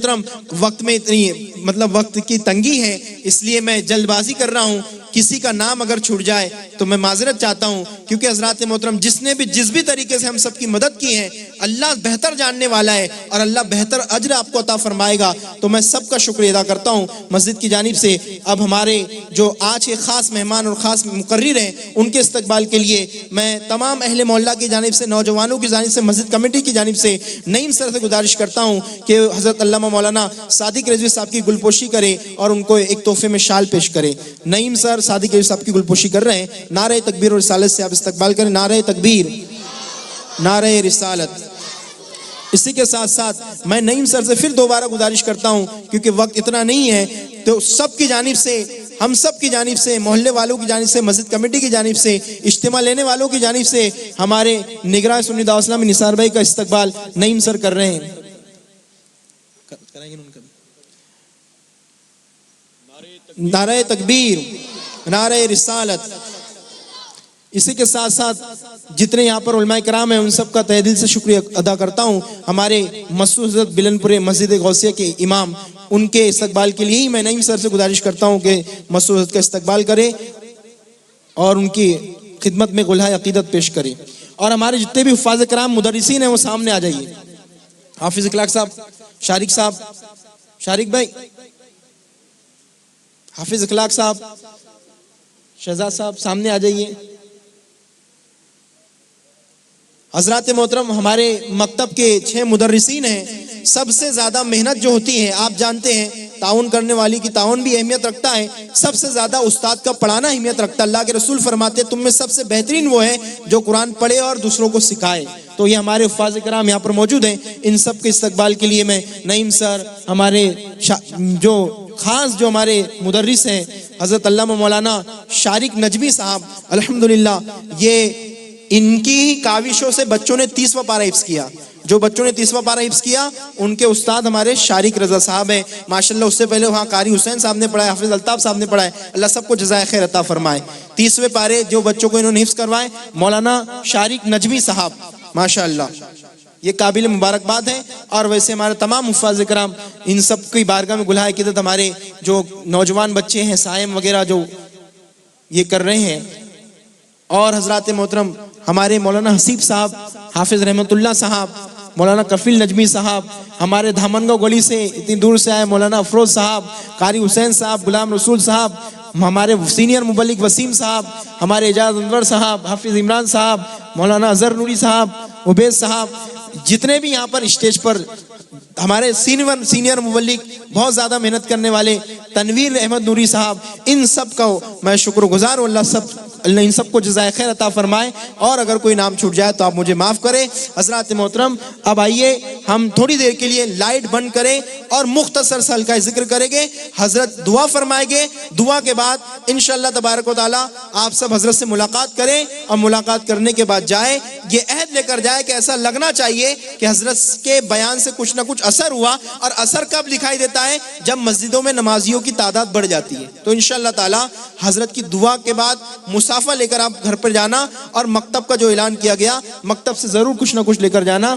محترم وقت میں اتنی وقت کی تنگی ہے، اس لیے میں جلد بازی کر رہا ہوں. کسی کا نام اگر چھوٹ جائے تو میں معذرت چاہتا ہوں، کیونکہ حضرات محترم جس بھی طریقے سے ہم سب کی مدد کی ہے، اللہ بہتر جاننے والا ہے اور اللہ بہتر اجر آپ کو عطا فرمائے گا. تو میں سب کا شکریہ ادا کرتا ہوں مسجد کی جانب سے. اب ہمارے جو آج کے خاص مہمان اور خاص مقرر ہیں، ان کے استقبال کے لیے میں تمام اہل محلہ کی جانب سے، نوجوانوں کی جانب سے، مسجد کمیٹی کی جانب سے نعیم سر سے گزارش کرتا ہوں کہ حضرت علامہ مولانا صادق رضوی صاحب کی گلپوشی کرے اور ان کو ایک تحفے میں شال پیش کرے. نعیم سر صادق رضوی صاحب کی گلپوشی کر رہے ہیں. نعرہ تکبیر اور رسالت سے آپ استقبال کریں. نعرہ تکبیر، نعرہ رسالت. اسی کے ساتھ ساتھ میں نعیم سر سے پھر دوبارہ گزارش کرتا ہوں، کیونکہ وقت اتنا نہیں ہے، تو سب کی جانب سے، ہم سب کی جانب سے، محلے والوں کی جانب سے، مسجد کمیٹی کی جانب سے، اجتماع لینے والوں کی جانب سے ہمارے نگراں سنی دعوت اسلامی نثار بھائی کا استقبال نعیم سر کر رہے ہیں. نعرہ تکبیر، نعرہ رسالت. اسی کے ساتھ ساتھ جتنے یہاں پر علماء کرام ہیں ان سب کا تہ دل سے شکریہ ادا کرتا ہوں. ہمارے مسعود حضرت بلند پورے مسجد غوثیہ کے امام، ان کے استقبال کے لیے ہی میں نعیم سر سے گزارش کرتا ہوں کہ مسعود حضرت کا استقبال کرے اور ان کی خدمت میں گلہائے عقیدت پیش کرے. اور ہمارے جتنے بھی حفاظ کرام مدرسین ہیں وہ سامنے آ جائیے. حافظ اخلاق صاحب، شارق صاحب، شارق بھائی، حافظ اخلاق صاحب، شہزاد صاحب سامنے آ جائیے. حضرات محترم، ہمارے مکتب کے 6 مدرسین ہیں. سب سے زیادہ محنت جو ہوتی ہے آپ جانتے ہیں، تعاون کرنے والی کی تعاون بھی اہمیت رکھتا ہے، سب سے زیادہ استاد کا پڑھانا اہمیت رکھتا ہے. اللہ کے رسول فرماتے ہیں تم میں سب سے بہترین وہ ہے جو قرآن پڑھے اور دوسروں کو سکھائے. تو یہ ہمارے حفاظ کرام یہاں پر موجود ہیں. ان سب کے استقبال کے لیے میں نعیم سر، ہمارے جو خاص جو ہمارے مدرس ہیں حضرت علامہ مولانا شارق نجمی صاحب، الحمدللہ یہ ان کی کاوشوں سے بچوں نے 30واں پارہ حفظ کیا. جو بچوں نے 30واں پارہ حفظ کیا ان کے استاد ہمارے شارق رضا صاحب ہیں ماشاءاللہ. اس سے پہلے وہاں قاری حسین صاحب نے پڑھایا، حافظ الطاف صاحب نے پڑھایا. اللہ سب کو جزائے خیر عطا فرمائے. 30ویں پارے جو بچوں کو انہوں نے حفظ کروائے مولانا شارق نجمی صاحب ماشاءاللہ، یہ قابل مبارکباد ہے. اور ویسے ہمارے تمام حفاظ کرام ان سب کی بارگاہ میں گلہائے عقیدت، ہمارے جو نوجوان بچے ہیں سائم وغیرہ جو یہ کر رہے ہیں. اور حضرات محترم ہمارے مولانا حسیب صاحب، حافظ رحمت اللہ صاحب، مولانا کفیل نجمی صاحب، ہمارے دھامنگاؤں گلی سے اتنی دور سے آئے مولانا افروز صاحب، قاری حسین صاحب، غلام رسول صاحب، ہمارے سینئر مبلغ وسیم صاحب، ہمارے اعجاز انور صاحب، حافظ عمران صاحب، مولانا اظہر نوری صاحب، عبید صاحب، جتنے بھی یہاں پر اسٹیج پر ہمارے سینئر مبلغ بہت زیادہ محنت کرنے والے تنویر احمد نوری صاحب، ان سب کا میں شکر گزار ہوں. اللہ ان سب کو جزائے خیر عطا فرمائے. اور اگر کوئی نام چھوٹ جائے تو آپ مجھے معاف کریں. حضرات محترم اب آئیے ہم تھوڑی دیر کے لیے لائٹ بند کریں اور مختصر سا ہلکا ذکر کریں گے. حضرت دعا فرمائیں گے. دعا کے بعد انشاءاللہ تبارک و تعالی آپ سب حضرت سے ملاقات کریں اور ملاقات کرنے کے بعد جائے. یہ عہد لے کر جائے کہ ایسا لگنا چاہیے کہ حضرت کے بیان سے کچھ نہ کچھ اثر ہوا. اور اثر کب دکھائی دیتا ہے؟ جب مسجدوں میں نمازیوں کی تعداد بڑھ جاتی ہے. تو انشاءاللہ تعالی حضرت کی دعا کے بعد مسافہ لے کر آپ گھر پر جانا اور مکتب کا جو اعلان کیا گیا مکتب سے ضرور کچھ نہ کچھ لے کر جانا.